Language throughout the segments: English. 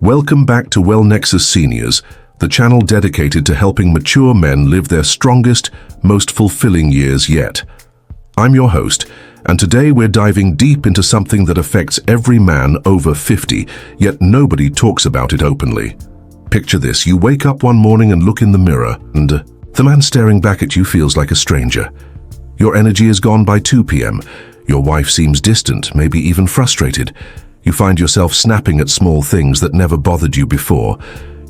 Welcome back to Wellnexus Seniors, the channel dedicated to helping mature men live their strongest, most fulfilling years yet. I'm your host, and today we're diving deep into something that affects every man over 50, yet nobody talks about it openly. Picture this: you wake up one morning and look in the mirror, and the man staring back at you feels like a stranger. Your energy is gone by 2 p.m. Your wife seems distant, maybe even frustrated. You find yourself snapping at small things that never bothered you before.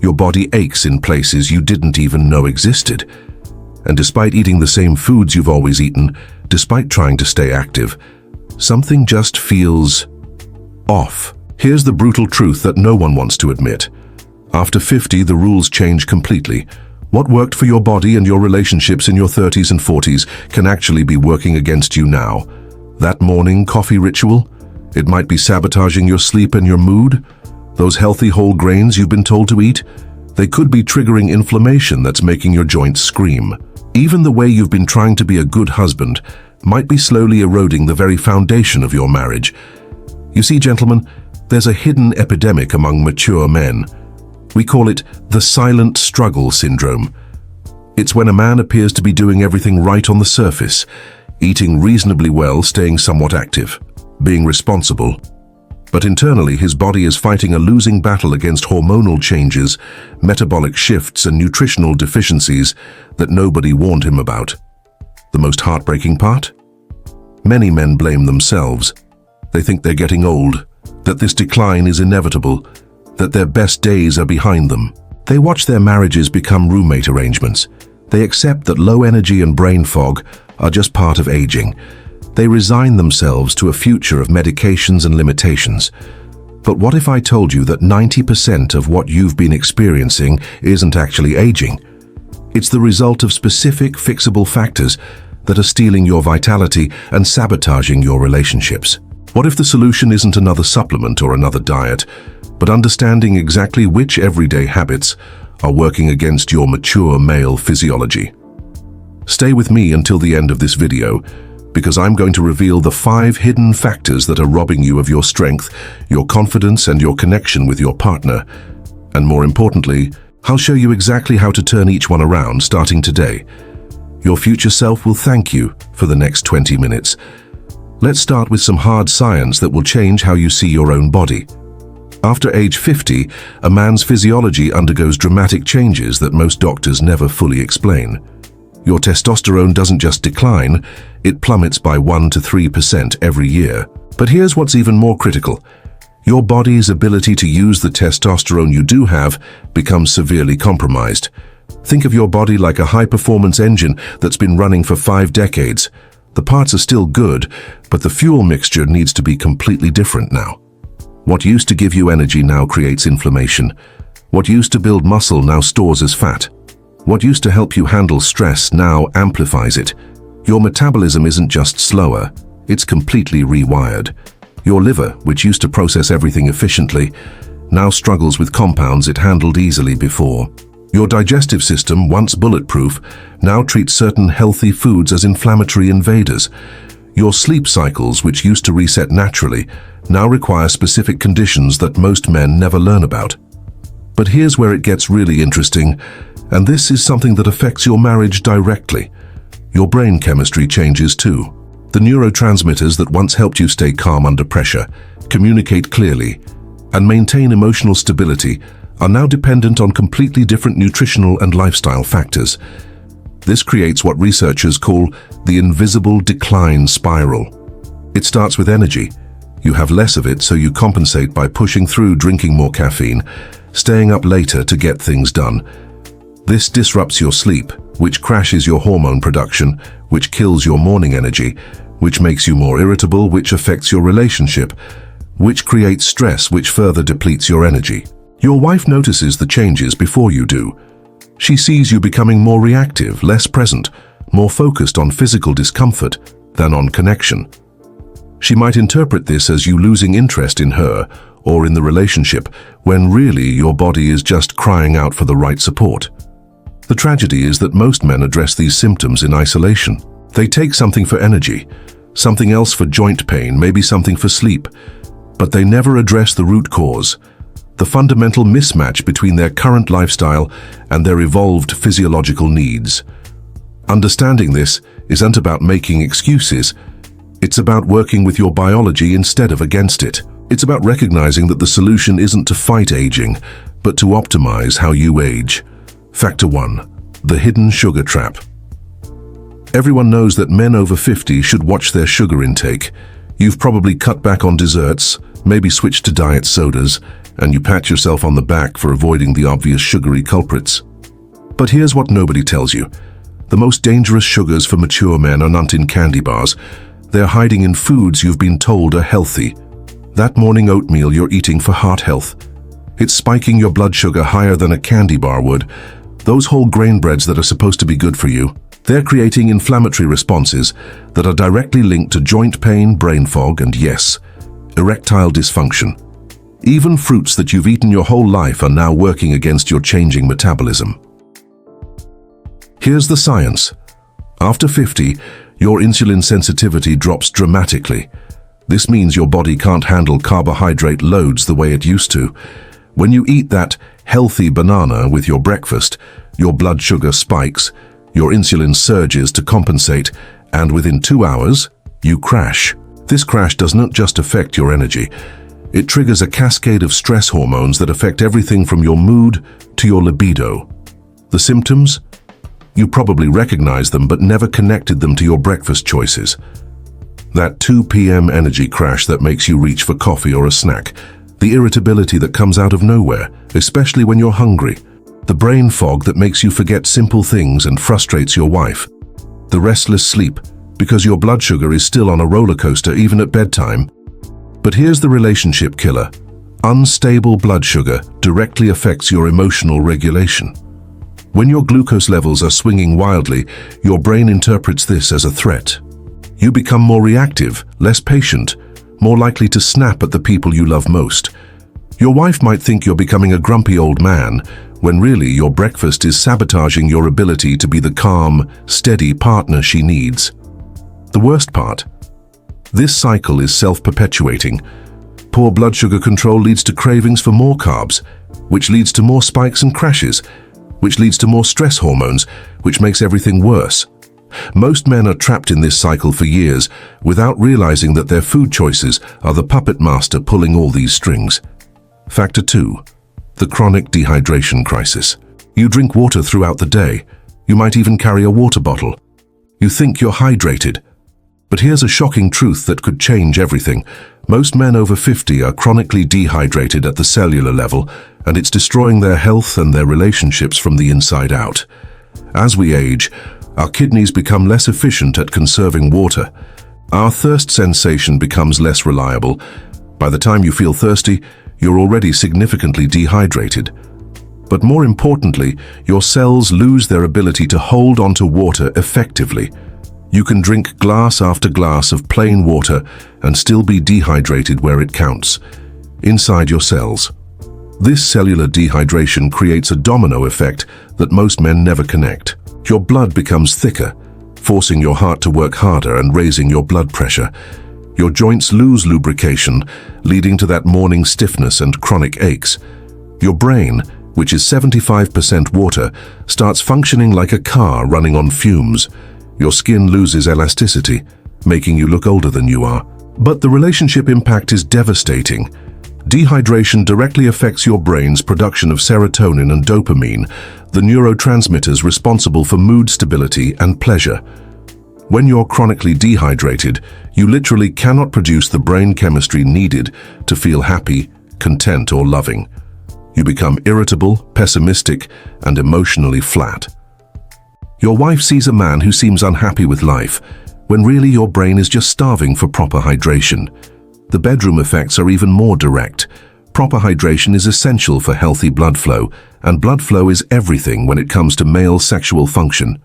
Your body aches in places you didn't even know existed. And despite eating the same foods you've always eaten, despite trying to stay active, something just feels off. Here's the brutal truth that no one wants to admit. After 50, the rules change completely. What worked for your body and your relationships in your 30s and 40s can actually be working against you now. That morning coffee ritual? It might be sabotaging your sleep and your mood. Those healthy whole grains you've been told to eat? They could be triggering inflammation that's making your joints scream. Even the way you've been trying to be a good husband might be slowly eroding the very foundation of your marriage. You see, gentlemen, there's a hidden epidemic among mature men. We call it the silent struggle syndrome. It's when a man appears to be doing everything right on the surface, eating reasonably well, staying somewhat active, being responsible. But internally, his body is fighting a losing battle against hormonal changes, metabolic shifts, and nutritional deficiencies that nobody warned him about. The most heartbreaking part? Many men blame themselves. They think they're getting old, that this decline is inevitable, that their best days are behind them. They watch their marriages become roommate arrangements. They accept that low energy and brain fog are just part of aging. They resign themselves to a future of medications and limitations. But what if I told you that 90% of what you've been experiencing isn't actually aging? It's the result of specific, fixable factors that are stealing your vitality and sabotaging your relationships. What if the solution isn't another supplement or another diet, but understanding exactly which everyday habits are working against your mature male physiology? Stay with me until the end of this video, because I'm going to reveal the 5 hidden factors that are robbing you of your strength, your confidence, and your connection with your partner. And more importantly, I'll show you exactly how to turn each one around starting today. Your future self will thank you for the next 20 minutes. Let's start with some hard science that will change how you see your own body. After age 50, a man's physiology undergoes dramatic changes that most doctors never fully explain. Your testosterone doesn't just decline, it plummets by 1 to 3% every year. But here's what's even more critical. Your body's ability to use the testosterone you do have becomes severely compromised. Think of your body like a high-performance engine that's been running for 5 decades. The parts are still good, but the fuel mixture needs to be completely different now. What used to give you energy now creates inflammation. What used to build muscle now stores as fat. What used to help you handle stress now amplifies it. Your metabolism isn't just slower, it's completely rewired. Your liver, which used to process everything efficiently, now struggles with compounds it handled easily before. Your digestive system, once bulletproof, now treats certain healthy foods as inflammatory invaders. Your sleep cycles, which used to reset naturally, now require specific conditions that most men never learn about. But here's where it gets really interesting, and this is something that affects your marriage directly. Your brain chemistry changes too. The neurotransmitters that once helped you stay calm under pressure, communicate clearly, and maintain emotional stability are now dependent on completely different nutritional and lifestyle factors. This creates what researchers call the invisible decline spiral. It starts with energy. You have less of it, so you compensate by pushing through, drinking more caffeine, staying up later to get things done. This disrupts your sleep, which crashes your hormone production, which kills your morning energy, which makes you more irritable, which affects your relationship, which creates stress, which further depletes your energy. Your wife notices the changes before you do. She sees you becoming more reactive, less present, more focused on physical discomfort than on connection. She might interpret this as you losing interest in her or in the relationship, when really your body is just crying out for the right support. The tragedy is that most men address these symptoms in isolation. They take something for energy, something else for joint pain, maybe something for sleep, but they never address the root cause, the fundamental mismatch between their current lifestyle and their evolved physiological needs. Understanding this isn't about making excuses. It's about working with your biology instead of against it. It's about recognizing that the solution isn't to fight aging, but to optimize how you age. Factor 1. The hidden sugar trap. Everyone knows that men over 50 should watch their sugar intake. You've probably cut back on desserts, maybe switched to diet sodas, and you pat yourself on the back for avoiding the obvious sugary culprits. But here's what nobody tells you. The most dangerous sugars for mature men are not in candy bars. They're hiding in foods you've been told are healthy. That morning oatmeal you're eating for heart health. It's spiking your blood sugar higher than a candy bar would. Those whole grain breads that are supposed to be good for you, they're creating inflammatory responses that are directly linked to joint pain, brain fog, and yes, erectile dysfunction. Even fruits that you've eaten your whole life are now working against your changing metabolism. Here's the science. After 50, your insulin sensitivity drops dramatically. This means your body can't handle carbohydrate loads the way it used to. When you eat that healthy banana with your breakfast, your blood sugar spikes, your insulin surges to compensate, and within 2 hours, you crash. This crash does not just affect your energy. It triggers a cascade of stress hormones that affect everything from your mood to your libido. The symptoms? You probably recognize them but never connected them to your breakfast choices. That 2 p.m. energy crash that makes you reach for coffee or a snack. The irritability that comes out of nowhere, especially when you're hungry. The brain fog that makes you forget simple things and frustrates your wife. The restless sleep, because your blood sugar is still on a roller coaster even at bedtime. But here's the relationship killer. Unstable blood sugar directly affects your emotional regulation. When your glucose levels are swinging wildly, your brain interprets this as a threat. You become more reactive, less patient, more likely to snap at the people you love most. Your wife might think you're becoming a grumpy old man, when really your breakfast is sabotaging your ability to be the calm, steady partner she needs. The worst part? This cycle is self-perpetuating. Poor blood sugar control leads to cravings for more carbs, which leads to more spikes and crashes, which leads to more stress hormones, which makes everything worse. Most men are trapped in this cycle for years without realizing that their food choices are the puppet master pulling all these strings. Factor 2. The chronic dehydration crisis. You drink water throughout the day. You might even carry a water bottle. You think you're hydrated. But here's a shocking truth that could change everything. Most men over 50 are chronically dehydrated at the cellular level, and it's destroying their health and their relationships from the inside out. As we age, our kidneys become less efficient at conserving water. Our thirst sensation becomes less reliable. By the time you feel thirsty, you're already significantly dehydrated. But more importantly, your cells lose their ability to hold onto water effectively. You can drink glass after glass of plain water and still be dehydrated where it counts, inside your cells. This cellular dehydration creates a domino effect that most men never connect. Your blood becomes thicker, forcing your heart to work harder and raising your blood pressure. Your joints lose lubrication, leading to that morning stiffness and chronic aches. Your brain, which is 75% water, starts functioning like a car running on fumes. Your skin loses elasticity, making you look older than you are. But the relationship impact is devastating. Dehydration directly affects your brain's production of serotonin and dopamine, the neurotransmitters responsible for mood stability and pleasure. When you're chronically dehydrated, you literally cannot produce the brain chemistry needed to feel happy, content, or loving. You become irritable, pessimistic, and emotionally flat. Your wife sees a man who seems unhappy with life, when really your brain is just starving for proper hydration. The bedroom effects are even more direct. Proper hydration is essential for healthy blood flow, and blood flow is everything when it comes to male sexual function.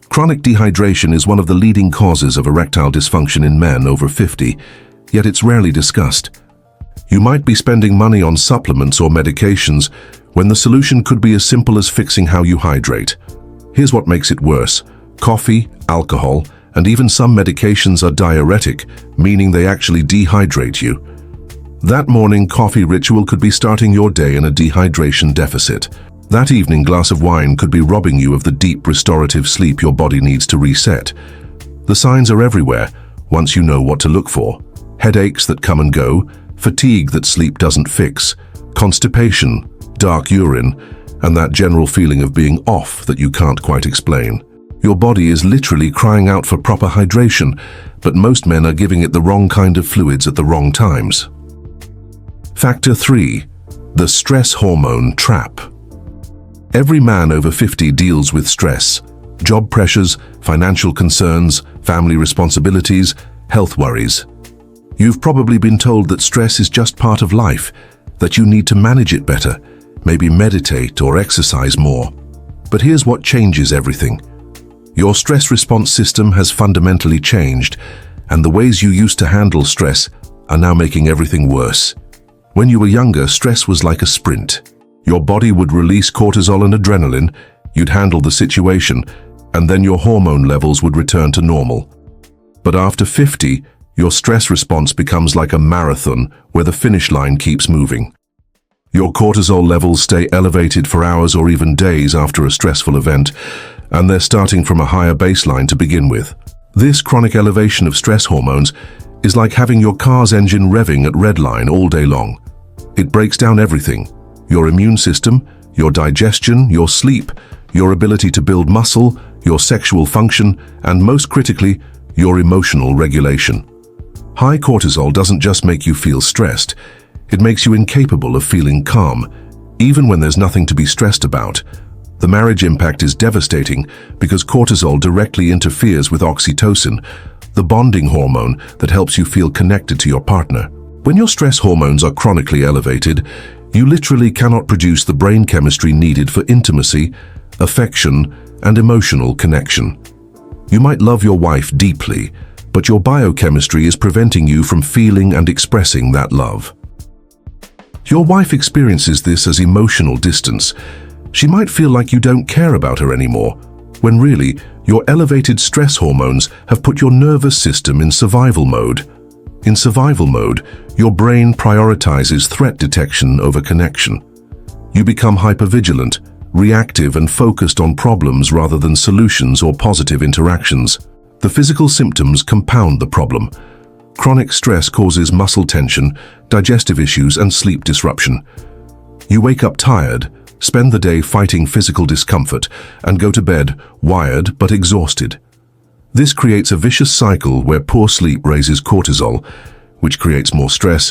Chronic dehydration is one of the leading causes of erectile dysfunction in men over 50, yet it's rarely discussed. You might be spending money on supplements or medications when the solution could be as simple as fixing how you hydrate. Here's what makes it worse. Coffee, alcohol, and even some medications are diuretic, meaning they actually dehydrate you. That morning coffee ritual could be starting your day in a dehydration deficit. That evening glass of wine could be robbing you of the deep restorative sleep your body needs to reset. The signs are everywhere once you know what to look for. Headaches that come and go, fatigue that sleep doesn't fix, constipation, dark urine, and that general feeling of being off that you can't quite explain. Your body is literally crying out for proper hydration, but most men are giving it the wrong kind of fluids at the wrong times. Factor 3. The stress hormone trap. Every man over 50 deals with stress. Job pressures, financial concerns, family responsibilities, health worries. You've probably been told that stress is just part of life, that you need to manage it better, maybe meditate or exercise more. But here's what changes everything. Your stress response system has fundamentally changed, and the ways you used to handle stress are now making everything worse. When you were younger, stress was like a sprint. Your body would release cortisol and adrenaline, you'd handle the situation, and then your hormone levels would return to normal. But after 50, your stress response becomes like a marathon where the finish line keeps moving. Your cortisol levels stay elevated for hours or even days after a stressful event, and they're starting from a higher baseline to begin with. This chronic elevation of stress hormones is like having your car's engine revving at redline all day long. It breaks down everything: your immune system, your digestion, your sleep, your ability to build muscle, your sexual function, and most critically, your emotional regulation. High cortisol doesn't just make you feel stressed, it makes you incapable of feeling calm, even when there's nothing to be stressed about. The marriage impact is devastating because cortisol directly interferes with oxytocin, the bonding hormone that helps you feel connected to your partner. When your stress hormones are chronically elevated, you literally cannot produce the brain chemistry needed for intimacy, affection, and emotional connection. You might love your wife deeply, but your biochemistry is preventing you from feeling and expressing that love. Your wife experiences this as emotional distance. She might feel like you don't care about her anymore, when really, your elevated stress hormones have put your nervous system in survival mode. In survival mode, your brain prioritizes threat detection over connection. You become hypervigilant, reactive, and focused on problems rather than solutions or positive interactions. The physical symptoms compound the problem. Chronic stress causes muscle tension, digestive issues, and sleep disruption. You wake up tired, spend the day fighting physical discomfort, and go to bed wired but exhausted. This creates a vicious cycle where poor sleep raises cortisol, which creates more stress,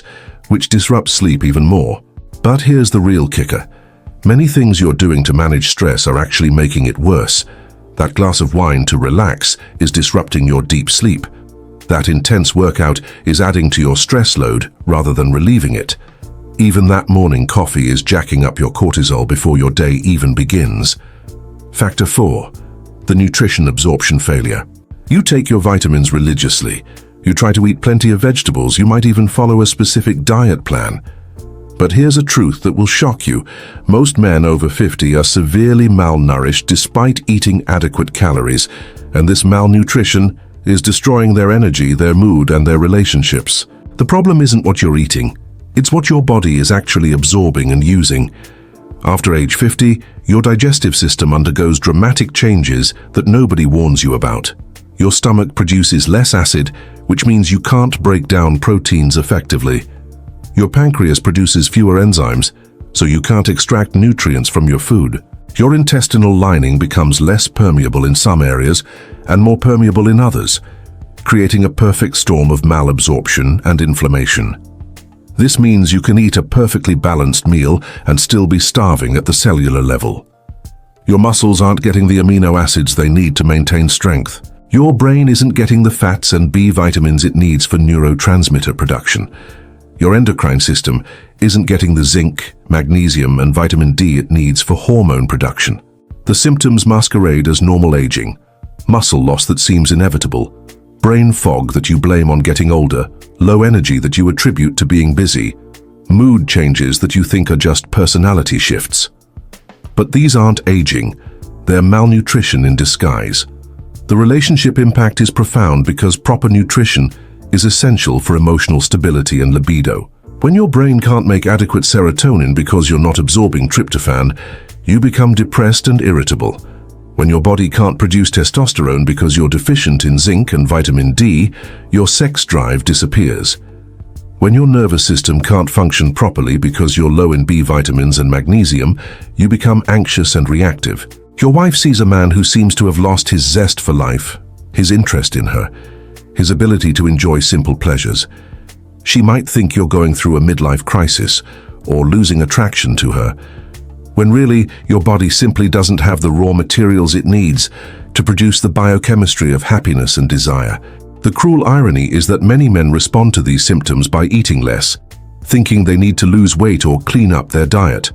which disrupts sleep even more. But here's the real kicker. Many things you're doing to manage stress are actually making it worse. That glass of wine to relax is disrupting your deep sleep. That intense workout is adding to your stress load rather than relieving it. Even that morning coffee is jacking up your cortisol before your day even begins. Factor 4. The nutrition absorption failure. You take your vitamins religiously. You try to eat plenty of vegetables. You might even follow a specific diet plan. But here's a truth that will shock you. Most men over 50 are severely malnourished despite eating adequate calories, and this malnutrition is destroying their energy, their mood, and their relationships. The problem isn't what you're eating. It's what your body is actually absorbing and using. After age 50, your digestive system undergoes dramatic changes that nobody warns you about. Your stomach produces less acid, which means you can't break down proteins effectively. Your pancreas produces fewer enzymes, so you can't extract nutrients from your food. Your intestinal lining becomes less permeable in some areas and more permeable in others, creating a perfect storm of malabsorption and inflammation. This means you can eat a perfectly balanced meal and still be starving at the cellular level. Your muscles aren't getting the amino acids they need to maintain strength. Your brain isn't getting the fats and B vitamins it needs for neurotransmitter production. Your endocrine system isn't getting the zinc, magnesium, and vitamin D it needs for hormone production. The symptoms masquerade as normal aging, muscle loss that seems inevitable, brain fog that you blame on getting older, low energy that you attribute to being busy, mood changes that you think are just personality shifts. But these aren't aging, they're malnutrition in disguise. The relationship impact is profound because proper nutrition is essential for emotional stability and libido. When your brain can't make adequate serotonin because you're not absorbing tryptophan, you become depressed and irritable. When your body can't produce testosterone because you're deficient in zinc and vitamin D, your sex drive disappears. When your nervous system can't function properly because you're low in B vitamins and magnesium, you become anxious and reactive. Your wife sees a man who seems to have lost his zest for life, his interest in her, his ability to enjoy simple pleasures. She might think you're going through a midlife crisis or losing attraction to her, when really your body simply doesn't have the raw materials it needs to produce the biochemistry of happiness and desire. The cruel irony is that many men respond to these symptoms by eating less, thinking they need to lose weight or clean up their diet.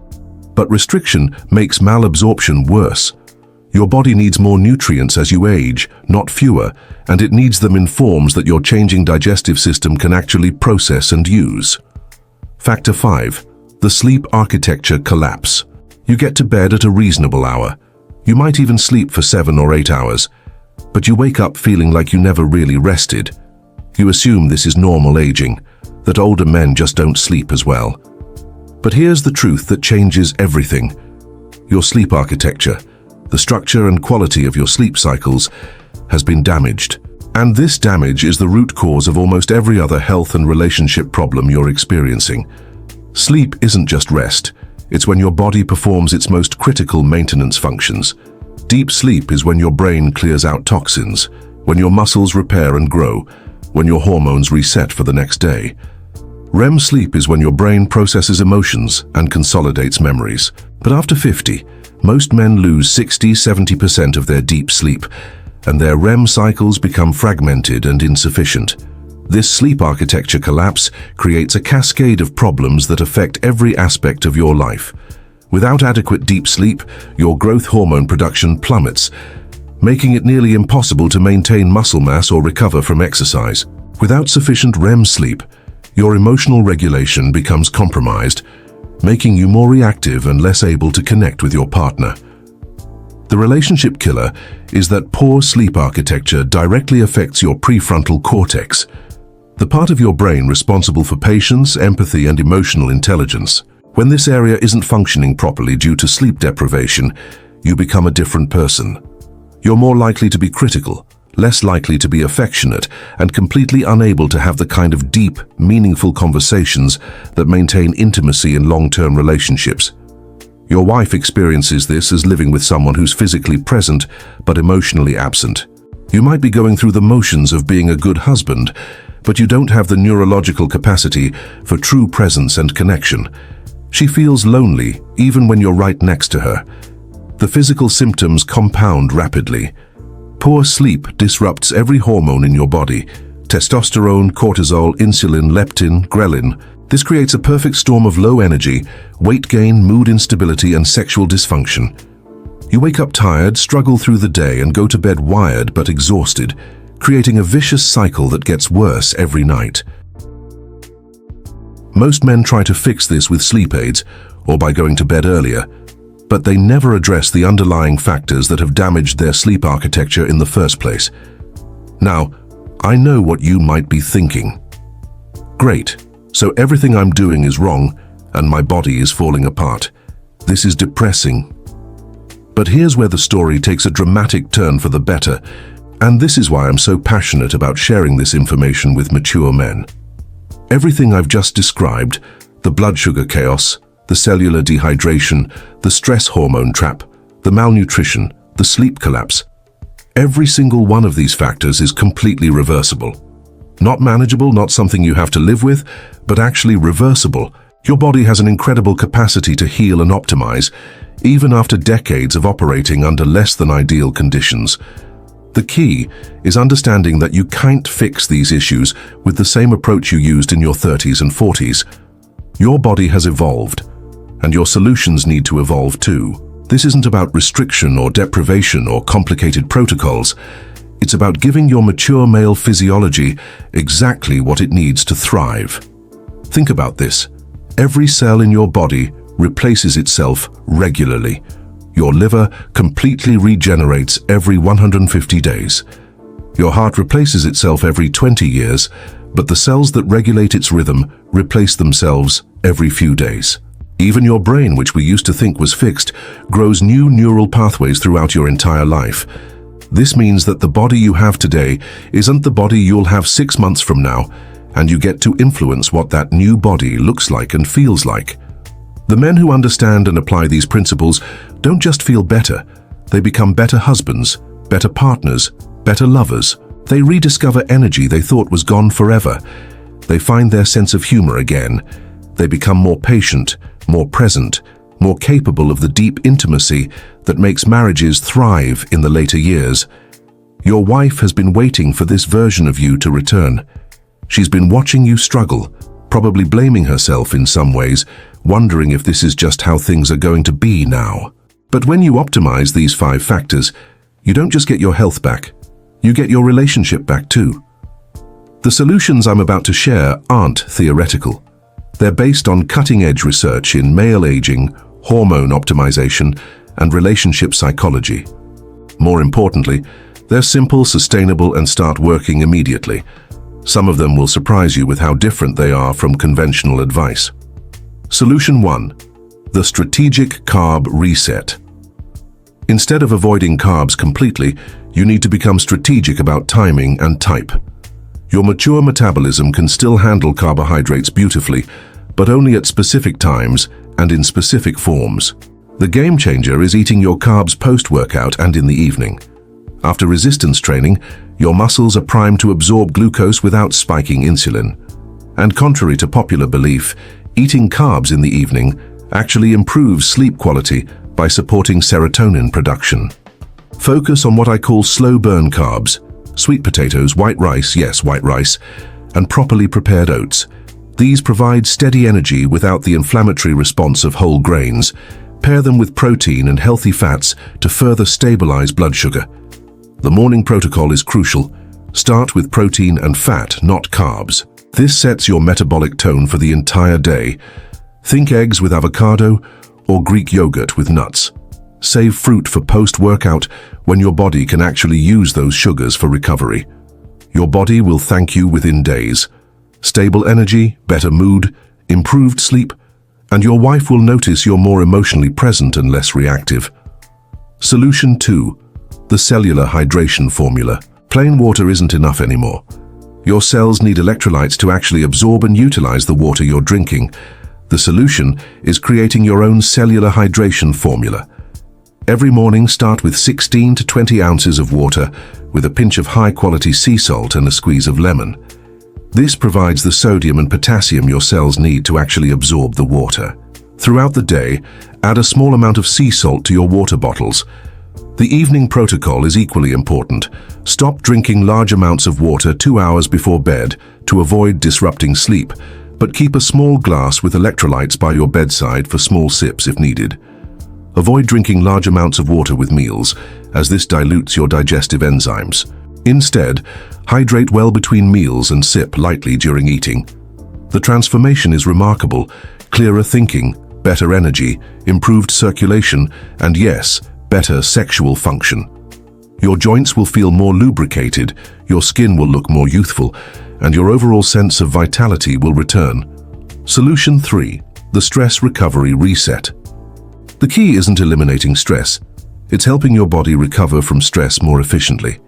But restriction makes malabsorption worse. Your body needs more nutrients as you age, not fewer, and it needs them in forms that your changing digestive system can actually process and use. Factor 5. The sleep architecture collapse. You get to bed at a reasonable hour. You might even sleep for 7 or 8 hours, but you wake up feeling like you never really rested. You assume this is normal aging, that older men just don't sleep as well. But here's the truth that changes everything. Your sleep architecture, the structure and quality of your sleep cycles, has been damaged. And this damage is the root cause of almost every other health and relationship problem you're experiencing. Sleep isn't just rest. It's when your body performs its most critical maintenance functions. Deep sleep is when your brain clears out toxins, when your muscles repair and grow, when your hormones reset for the next day. REM sleep is when your brain processes emotions and consolidates memories. But after 50, most men lose 60–70% of their deep sleep, and their REM cycles become fragmented and insufficient. This sleep architecture collapse creates a cascade of problems that affect every aspect of your life. Without adequate deep sleep, your growth hormone production plummets, making it nearly impossible to maintain muscle mass or recover from exercise. Without sufficient REM sleep, your emotional regulation becomes compromised, making you more reactive and less able to connect with your partner. The relationship killer is that poor sleep architecture directly affects your prefrontal cortex, the part of your brain responsible for patience, empathy, and emotional intelligence. When this area isn't functioning properly due to sleep deprivation, you become a different person. You're more likely to be critical, less likely to be affectionate, and completely unable to have the kind of deep, meaningful conversations that maintain intimacy in long-term relationships. Your wife experiences this as living with someone who's physically present but emotionally absent. You might be going through the motions of being a good husband, but you don't have the neurological capacity for true presence and connection. She feels lonely even when you're right next to her. The physical symptoms compound rapidly. Poor sleep disrupts every hormone in your body: testosterone, cortisol, insulin, leptin, ghrelin. This creates a perfect storm of low energy, weight gain, mood instability, and sexual dysfunction. You wake up tired, struggle through the day, and go to bed wired but exhausted, creating a vicious cycle that gets worse every night. Most men try to fix this with sleep aids or by going to bed earlier, but they never address the underlying factors that have damaged their sleep architecture in the first place. Now, I know what you might be thinking. Great, so everything I'm doing is wrong and my body is falling apart. This is depressing. But here's where the story takes a dramatic turn for the better, and this is why I'm so passionate about sharing this information with mature men. Everything I've just described, the blood sugar chaos, the cellular dehydration, the stress hormone trap, the malnutrition, the sleep collapse, every single one of these factors is completely reversible. Not manageable, not something you have to live with, but actually reversible. Your body has an incredible capacity to heal and optimize, even after decades of operating under less than ideal conditions. The key is understanding that you can't fix these issues with the same approach you used in your 30s and 40s. Your body has evolved, and your solutions need to evolve too. This isn't about restriction or deprivation or complicated protocols. It's about giving your mature male physiology exactly what it needs to thrive. Think about this. Every cell in your body replaces itself regularly. Your liver completely regenerates every 150 days. Your heart replaces itself every 20 years, but the cells that regulate its rhythm replace themselves every few days. Even your brain, which we used to think was fixed, grows new neural pathways throughout your entire life. This means that the body you have today isn't the body you'll have 6 months from now, and you get to influence what that new body looks like and feels like. The men who understand and apply these principles don't just feel better, they become better husbands, better partners, better lovers. They rediscover energy they thought was gone forever. They find their sense of humor again. They become more patient, more present, more capable of the deep intimacy that makes marriages thrive in the later years. Your wife has been waiting for this version of you to return. She's been watching you struggle, probably blaming herself in some ways, wondering if this is just how things are going to be now. But when you optimize these 5 factors, you don't just get your health back, you get your relationship back too. The solutions I'm about to share aren't theoretical. They're based on cutting-edge research in male aging, hormone optimization, and relationship psychology. More importantly, they're simple, sustainable, and start working immediately. Some of them will surprise you with how different they are from conventional advice. Solution 1. The strategic carb reset. Instead of avoiding carbs completely, you need to become strategic about timing and type. Your mature metabolism can still handle carbohydrates beautifully, but only at specific times and in specific forms. The game changer is eating your carbs post-workout and in the evening. After resistance training, your muscles are primed to absorb glucose without spiking insulin. And contrary to popular belief, eating carbs in the evening actually improves sleep quality by supporting serotonin production. Focus on what I call slow-burn carbs: sweet potatoes, white rice, yes, white rice, and properly prepared oats. These provide steady energy without the inflammatory response of whole grains. Pair them with protein and healthy fats to further stabilize blood sugar. The morning protocol is crucial. Start with protein and fat, not carbs. This sets your metabolic tone for the entire day. Think eggs with avocado or Greek yogurt with nuts. Save fruit for post-workout when your body can actually use those sugars for recovery. Your body will thank you within days. Stable energy, better mood, improved sleep, and your wife will notice you're more emotionally present and less reactive. Solution 2. The cellular hydration formula. Plain water isn't enough anymore. Your cells need electrolytes to actually absorb and utilize the water you're drinking. The solution is creating your own cellular hydration formula. Every morning, start with 16 to 20 ounces of water with a pinch of high-quality sea salt and a squeeze of lemon. This provides the sodium and potassium your cells need to actually absorb the water. Throughout the day, add a small amount of sea salt to your water bottles. The evening protocol is equally important. Stop drinking large amounts of water 2 hours before bed to avoid disrupting sleep, but keep a small glass with electrolytes by your bedside for small sips if needed. Avoid drinking large amounts of water with meals, as this dilutes your digestive enzymes. Instead, hydrate well between meals and sip lightly during eating. The transformation is remarkable: clearer thinking, better energy, improved circulation, and yes, better sexual function. Your joints will feel more lubricated, your skin will look more youthful, and your overall sense of vitality will return. Solution 3. The stress recovery reset. The key isn't eliminating stress. It's helping your body recover from stress more efficiently.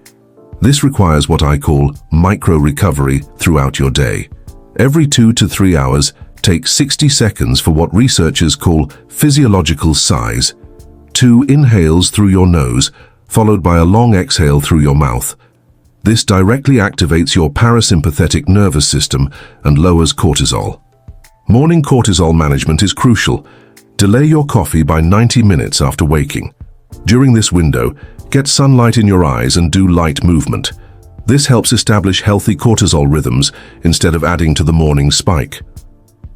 This requires what I call micro-recovery throughout your day. Every 2 to 3 hours, take 60 seconds for what researchers call physiological sighs. 2 inhales through your nose, followed by a long exhale through your mouth. This directly activates your parasympathetic nervous system and lowers cortisol. Morning cortisol management is crucial. Delay your coffee by 90 minutes after waking. During this window, get sunlight in your eyes and do light movement. This helps establish healthy cortisol rhythms instead of adding to the morning spike.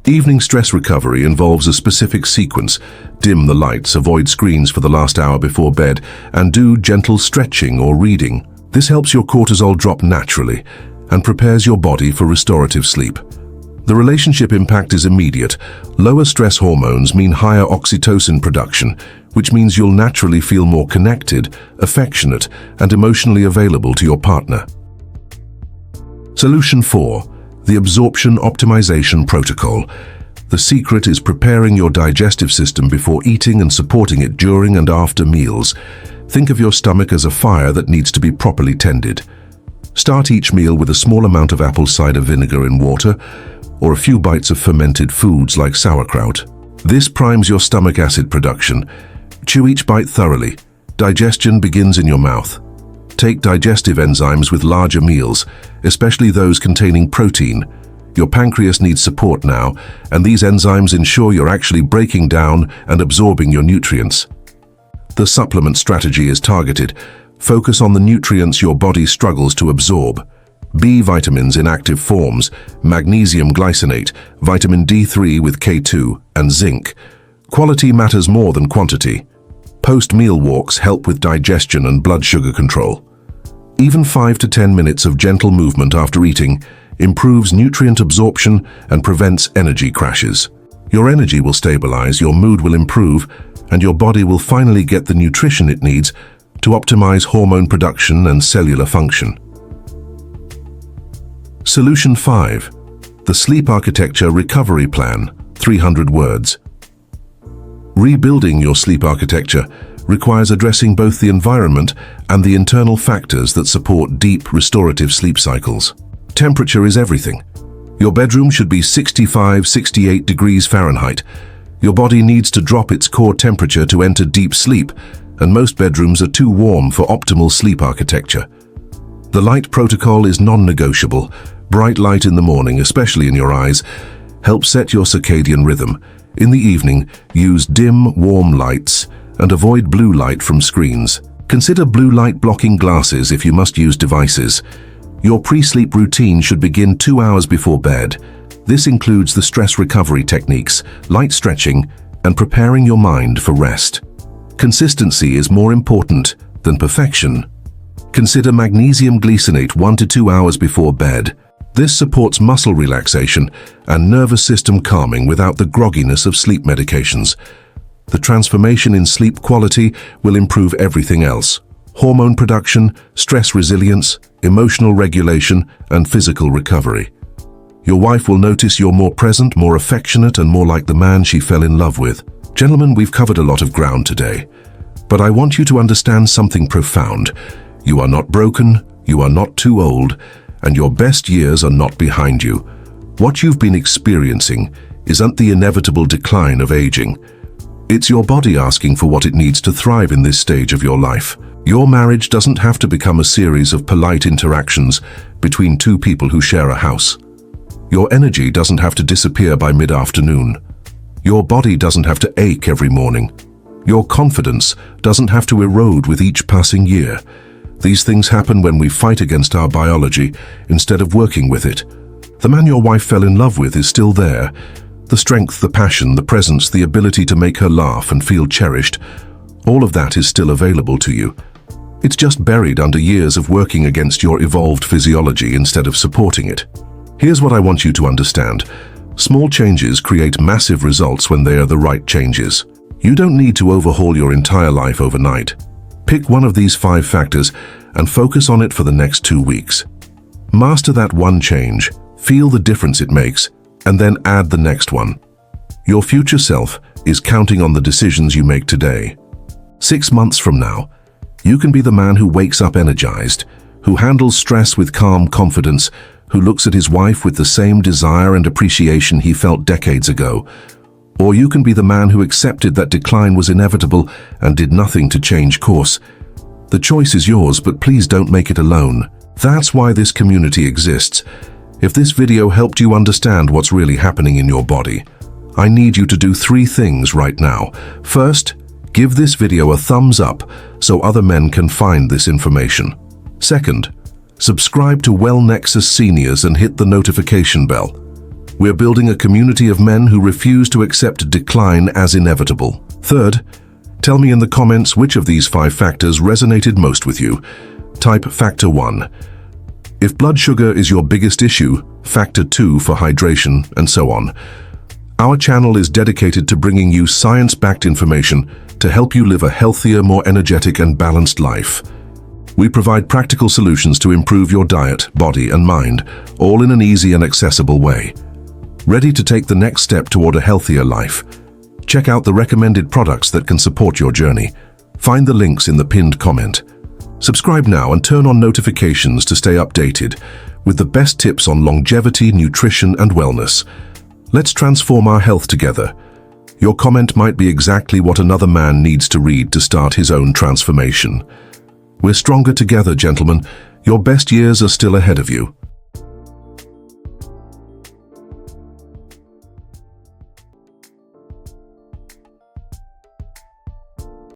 Evening stress recovery involves a specific sequence. Dim the lights, avoid screens for the last hour before bed, and do gentle stretching or reading. This helps your cortisol drop naturally and prepares your body for restorative sleep. The relationship impact is immediate. Lower stress hormones mean higher oxytocin production, which means you'll naturally feel more connected, affectionate, and emotionally available to your partner. Solution 4. The Absorption Optimization Protocol. The secret is preparing your digestive system before eating and supporting it during and after meals. Think of your stomach as a fire that needs to be properly tended. Start each meal with a small amount of apple cider vinegar in water or a few bites of fermented foods like sauerkraut. This primes your stomach acid production. Chew each bite thoroughly. Digestion begins in your mouth. Take digestive enzymes with larger meals, especially those containing protein. Your pancreas needs support now, and these enzymes ensure you're actually breaking down and absorbing your nutrients. The supplement strategy is targeted. Focus on the nutrients your body struggles to absorb. B vitamins in active forms, magnesium glycinate, vitamin D3 with K2, and zinc. Quality matters more than quantity. Post-meal walks help with digestion and blood sugar control. Even 5 to 10 minutes of gentle movement after eating improves nutrient absorption and prevents energy crashes. Your energy will stabilize, your mood will improve, and your body will finally get the nutrition it needs to optimize hormone production and cellular function. Solution 5. The Sleep Architecture Recovery Plan, 300 words. Rebuilding your sleep architecture requires addressing both the environment and the internal factors that support deep, restorative sleep cycles. Temperature is everything. Your bedroom should be 65-68 degrees Fahrenheit. Your body needs to drop its core temperature to enter deep sleep, and most bedrooms are too warm for optimal sleep architecture. The light protocol is non-negotiable. Bright light in the morning, especially in your eyes, helps set your circadian rhythm. In the evening, use dim, warm lights and avoid blue light from screens. Consider blue light blocking glasses if you must use devices. Your pre-sleep routine should begin 2 hours before bed. This includes the stress recovery techniques, light stretching, and preparing your mind for rest. Consistency is more important than perfection. Consider magnesium glycinate 1 to 2 hours before bed. This supports muscle relaxation and nervous system calming without the grogginess of sleep medications. The transformation in sleep quality will improve everything else: hormone production, stress resilience, emotional regulation, and physical recovery. Your wife will notice you're more present, more affectionate, and more like the man she fell in love with. Gentlemen, we've covered a lot of ground today, but I want you to understand something profound. You are not broken, you are not too old, and your best years are not behind you. What you've been experiencing isn't the inevitable decline of aging. It's your body asking for what it needs to thrive in this stage of your life. Your marriage doesn't have to become a series of polite interactions between two people who share a house. Your energy doesn't have to disappear by mid-afternoon. Your body doesn't have to ache every morning. Your confidence doesn't have to erode with each passing year. These things happen when we fight against our biology instead of working with it. The man your wife fell in love with is still there. The strength, the passion, the presence, the ability to make her laugh and feel cherished, all of that is still available to you. It's just buried under years of working against your evolved physiology instead of supporting it. Here's what I want you to understand. Small changes create massive results when they are the right changes. You don't need to overhaul your entire life overnight. Pick one of these 5 factors and focus on it for the next 2 weeks. Master that one change, feel the difference it makes, and then add the next one. Your future self is counting on the decisions you make today. 6 months from now, you can be the man who wakes up energized, who handles stress with calm confidence, who looks at his wife with the same desire and appreciation he felt decades ago. Or you can be the man who accepted that decline was inevitable and did nothing to change course. The choice is yours, but please don't make it alone. That's why this community exists. If this video helped you understand what's really happening in your body, I need you to do 3 things right now. First, give this video a thumbs up so other men can find this information. Second, subscribe to Wellnexus Seniors and hit the notification bell. We're building a community of men who refuse to accept decline as inevitable. Third, tell me in the comments which of these 5 factors resonated most with you. Type Factor 1. If blood sugar is your biggest issue, Factor 2 for hydration, and so on. Our channel is dedicated to bringing you science-backed information to help you live a healthier, more energetic and balanced life. We provide practical solutions to improve your diet, body, and mind, all in an easy and accessible way. Ready to take the next step toward a healthier life? Check out the recommended products that can support your journey. Find the links in the pinned comment. Subscribe now and turn on notifications to stay updated with the best tips on longevity, nutrition, and wellness. Let's transform our health together. Your comment might be exactly what another man needs to read to start his own transformation. We're stronger together, gentlemen. Your best years are still ahead of you.